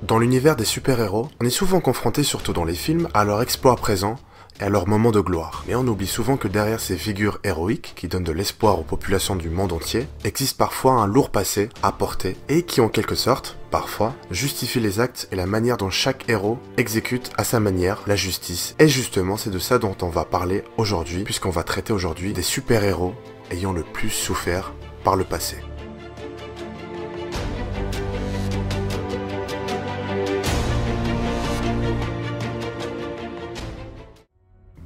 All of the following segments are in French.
Dans l'univers des super-héros, on est souvent confronté, surtout dans les films, à leurs exploits présents et à leurs moments de gloire. Mais on oublie souvent que derrière ces figures héroïques, qui donnent de l'espoir aux populations du monde entier, existe parfois un lourd passé à porter et qui en quelque sorte, parfois, justifie les actes et la manière dont chaque héros exécute à sa manière la justice. Et justement, c'est de ça dont on va parler aujourd'hui, puisqu'on va traiter aujourd'hui des super-héros ayant le plus souffert par le passé.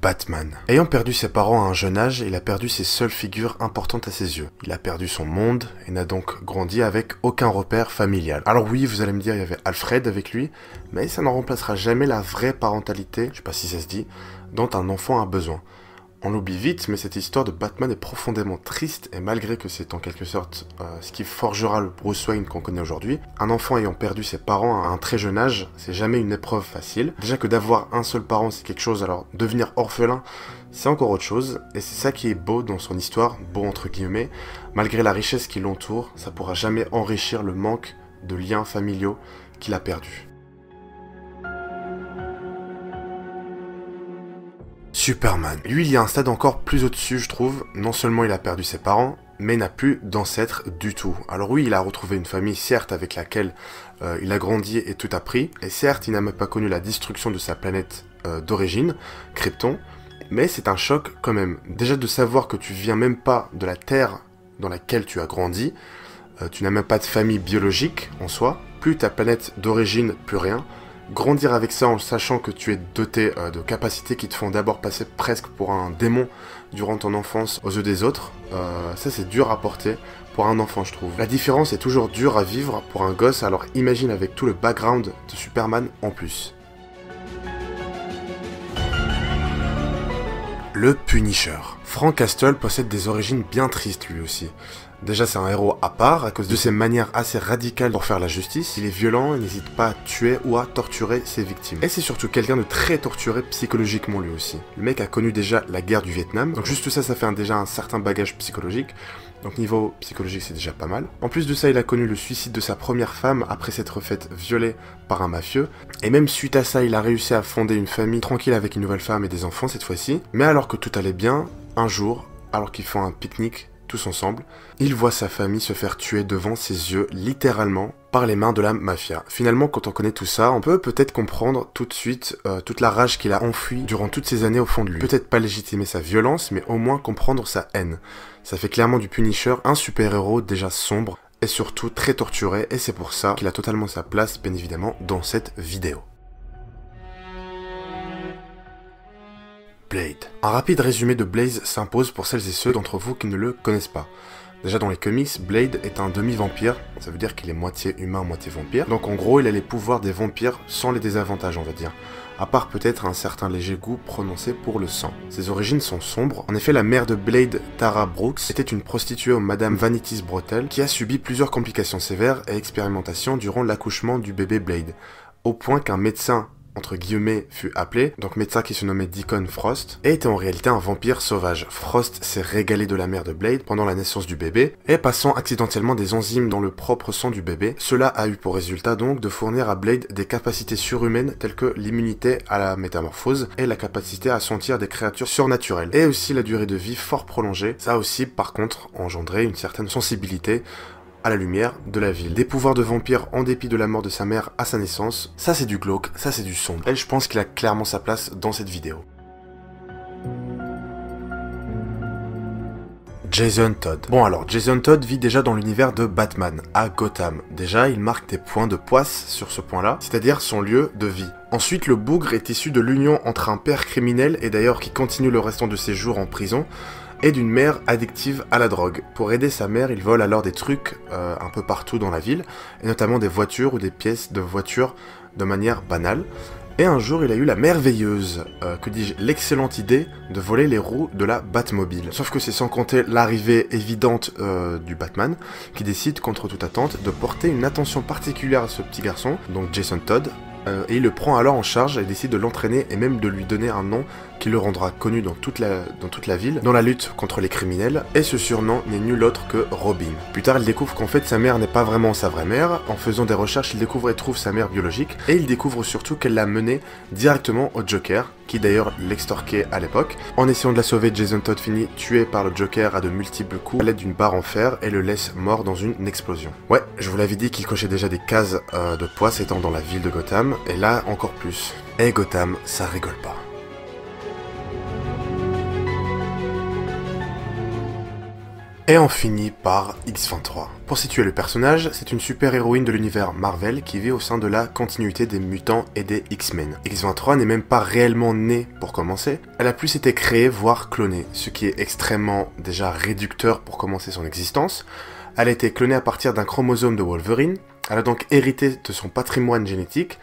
Batman. Ayant perdu ses parents à un jeune âge, il a perdu ses seules figures importantes à ses yeux. Il a perdu son monde et n'a donc grandi avec aucun repère familial. Alors oui, vous allez me dire, il y avait Alfred avec lui, mais ça n'en remplacera jamais la vraie parentalité, je sais pas si ça se dit, dont un enfant a besoin. On l'oublie vite, mais cette histoire de Batman est profondément triste, et malgré que c'est en quelque sorte ce qui forgera le Bruce Wayne qu'on connaît aujourd'hui, un enfant ayant perdu ses parents à un très jeune âge, c'est jamais une épreuve facile. Déjà que d'avoir un seul parent c'est quelque chose, alors devenir orphelin, c'est encore autre chose, et c'est ça qui est beau dans son histoire, beau entre guillemets, malgré la richesse qui l'entoure, ça pourra jamais enrichir le manque de liens familiaux qu'il a perdu. Superman. Lui, il y a un stade encore plus au-dessus, je trouve. Non seulement il a perdu ses parents, mais n'a plus d'ancêtres du tout. Alors oui, il a retrouvé une famille, certes, avec laquelle il a grandi et tout appris. Et certes, il n'a même pas connu la destruction de sa planète d'origine, Krypton. Mais c'est un choc quand même. Déjà de savoir que tu viens même pas de la Terre dans laquelle tu as grandi. Tu n'as même pas de famille biologique en soi. Plus ta planète d'origine, plus rien. Grandir avec ça en sachant que tu es doté de capacités qui te font d'abord passer presque pour un démon durant ton enfance aux yeux des autres, ça c'est dur à porter pour un enfant je trouve. La différence est toujours dure à vivre pour un gosse, alors imagine avec tout le background de Superman en plus. Le Punisher. Frank Castle possède des origines bien tristes lui aussi. Déjà c'est un héros à part, à cause de ses manières assez radicales pour faire la justice. Il est violent et n'hésite pas à tuer ou à torturer ses victimes. Et c'est surtout quelqu'un de très torturé psychologiquement lui aussi. Le mec a connu déjà la guerre du Vietnam, donc juste ça fait déjà un certain bagage psychologique. Donc niveau psychologique c'est déjà pas mal. En plus de ça il a connu le suicide de sa première femme après s'être faite violer par un mafieux. Et même suite à ça il a réussi à fonder une famille tranquille avec une nouvelle femme et des enfants cette fois-ci. Mais alors que tout allait bien, un jour, alors qu'ils font un pique-nique tous ensemble, il voit sa famille se faire tuer devant ses yeux, littéralement, par les mains de la mafia. Finalement, quand on connaît tout ça, on peut peut-être comprendre tout de suite toute la rage qu'il a enfouie durant toutes ces années au fond de lui. Peut-être pas légitimer sa violence, mais au moins comprendre sa haine. Ça fait clairement du Punisher un super-héros déjà sombre, et surtout très torturé, et c'est pour ça qu'il a totalement sa place, bien évidemment, dans cette vidéo. Blade. Un rapide résumé de Blaze s'impose pour celles et ceux d'entre vous qui ne le connaissent pas. Déjà dans les comics, Blade est un demi-vampire, ça veut dire qu'il est moitié humain, moitié vampire. Donc en gros, il a les pouvoirs des vampires sans les désavantages, on va dire. À part peut-être un certain léger goût prononcé pour le sang. Ses origines sont sombres. En effet, la mère de Blade, Tara Brooks, était une prostituée au Madame Vanity's Brothel qui a subi plusieurs complications sévères et expérimentations durant l'accouchement du bébé Blade. Au point qu'un médecin entre guillemets, fut appelé, donc médecin qui se nommait Deacon Frost, et était en réalité un vampire sauvage. Frost s'est régalé de la mère de Blade pendant la naissance du bébé, et passant accidentellement des enzymes dans le propre sang du bébé, cela a eu pour résultat donc de fournir à Blade des capacités surhumaines telles que l'immunité à la métamorphose, et la capacité à sentir des créatures surnaturelles, et aussi la durée de vie fort prolongée. Ça a aussi par contre engendré une certaine sensibilité à la lumière de la ville. Des pouvoirs de vampire en dépit de la mort de sa mère à sa naissance, ça c'est du glauque, ça c'est du sombre. Et je pense qu'il a clairement sa place dans cette vidéo. Jason Todd. Bon alors, Jason Todd vit déjà dans l'univers de Batman, à Gotham. Déjà, il marque des points de poisse sur ce point-là, c'est-à-dire son lieu de vie. Ensuite, le bougre est issu de l'union entre un père criminel, et d'ailleurs qui continue le restant de ses jours en prison, et d'une mère addictive à la drogue. Pour aider sa mère, il vole alors des trucs un peu partout dans la ville, et notamment des voitures ou des pièces de voitures de manière banale. Et un jour, il a eu la merveilleuse, que dis-je, l'excellente idée de voler les roues de la Batmobile. Sauf que c'est sans compter l'arrivée évidente du Batman, qui décide, contre toute attente, de porter une attention particulière à ce petit garçon, donc Jason Todd, et il le prend alors en charge et décide de l'entraîner et même de lui donner un nom qui le rendra connu dans toute la ville, dans la lutte contre les criminels, et ce surnom n'est nul autre que Robin. Plus tard, il découvre qu'en fait sa mère n'est pas vraiment sa vraie mère. En faisant des recherches, il découvre et trouve sa mère biologique, et il découvre surtout qu'elle l'a mené directement au Joker, qui d'ailleurs l'extorquait à l'époque. En essayant de la sauver, Jason Todd finit tué par le Joker à de multiples coups à l'aide d'une barre en fer et le laisse mort dans une explosion. Ouais, je vous l'avais dit qu'il cochait déjà des cases de poids étant dans la ville de Gotham, et là encore plus. Et Gotham, ça rigole pas. Et on finit par X-23. Pour situer le personnage, c'est une super-héroïne de l'univers Marvel qui vit au sein de la continuité des mutants et des X-Men. X-23 n'est même pas réellement née pour commencer, elle a plus été créée, voire clonée, ce qui est extrêmement déjà réducteur pour commencer son existence. Elle a été clonée à partir d'un chromosome de Wolverine, elle a donc hérité de son patrimoine génétique,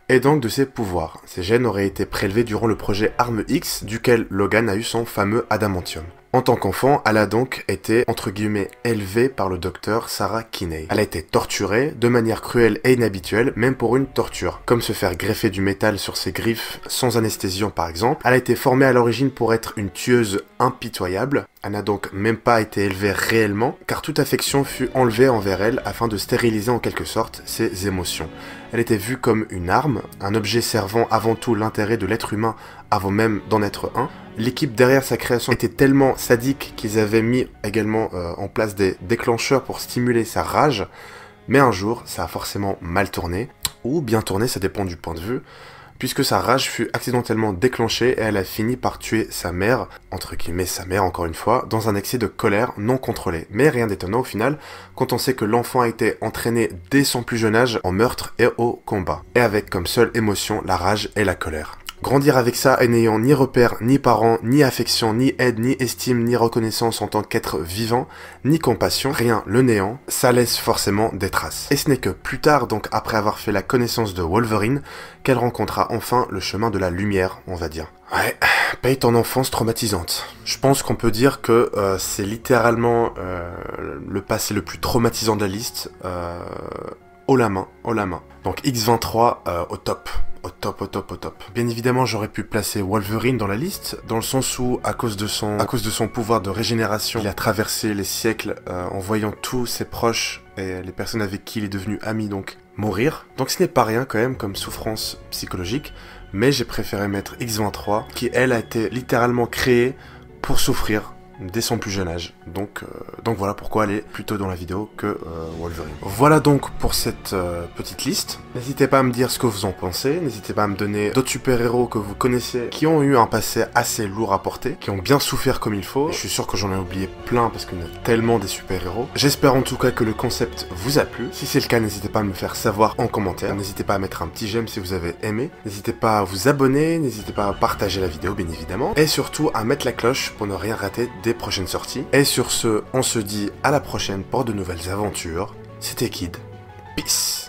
et donc de ses pouvoirs. Ces gènes auraient été prélevés durant le projet Arme X, duquel Logan a eu son fameux adamantium. En tant qu'enfant, elle a donc été, entre guillemets, élevée par le docteur Sarah Kinney. Elle a été torturée de manière cruelle et inhabituelle, même pour une torture, comme se faire greffer du métal sur ses griffes sans anesthésion par exemple. Elle a été formée à l'origine pour être une tueuse impitoyable. Elle n'a donc même pas été élevée réellement, car toute affection fut enlevée envers elle afin de stériliser en quelque sorte ses émotions. Elle était vue comme une arme, un objet servant avant tout l'intérêt de l'être humain avant même d'en être un. L'équipe derrière sa création était tellement sadique qu'ils avaient mis également en place des déclencheurs pour stimuler sa rage, mais un jour ça a forcément mal tourné, ou bien tourné, ça dépend du point de vue, puisque sa rage fut accidentellement déclenchée et elle a fini par tuer sa mère, entre guillemets sa mère encore une fois, dans un excès de colère non contrôlé. Mais rien d'étonnant au final, quand on sait que l'enfant a été entraîné dès son plus jeune âge en meurtre et au combat, et avec comme seule émotion la rage et la colère. Grandir avec ça et n'ayant ni repères, ni parents, ni affection, ni aide, ni estime, ni reconnaissance en tant qu'être vivant, ni compassion, rien, le néant, ça laisse forcément des traces. Et ce n'est que plus tard, donc après avoir fait la connaissance de Wolverine, qu'elle rencontra enfin le chemin de la lumière, on va dire. Ouais, paye ton enfance traumatisante. Je pense qu'on peut dire que c'est littéralement le passé le plus traumatisant de la liste, haut la main. Donc X-23 au top. Au top. Bien évidemment, j'aurais pu placer Wolverine dans la liste, dans le sens où, à cause de son pouvoir de régénération, il a traversé les siècles en voyant tous ses proches et les personnes avec qui il est devenu ami, donc mourir. Donc ce n'est pas rien quand même comme souffrance psychologique, mais j'ai préféré mettre X-23, qui elle a été littéralement créée pour souffrir dès son plus jeune âge. Donc voilà pourquoi elle est plutôt dans la vidéo que Wolverine. Voilà donc pour cette petite liste. N'hésitez pas à me dire ce que vous en pensez, n'hésitez pas à me donner d'autres super-héros que vous connaissez qui ont eu un passé assez lourd à porter, qui ont bien souffert comme il faut. Et je suis sûr que j'en ai oublié plein parce qu'il y en a tellement des super-héros. J'espère en tout cas que le concept vous a plu. Si c'est le cas, n'hésitez pas à me le faire savoir en commentaire. N'hésitez pas à mettre un petit j'aime si vous avez aimé. N'hésitez pas à vous abonner, n'hésitez pas à partager la vidéo bien évidemment. Et surtout à mettre la cloche pour ne rien rater des prochaines sorties. Et sur ce, on se dit à la prochaine pour de nouvelles aventures. C'était Kid. Peace.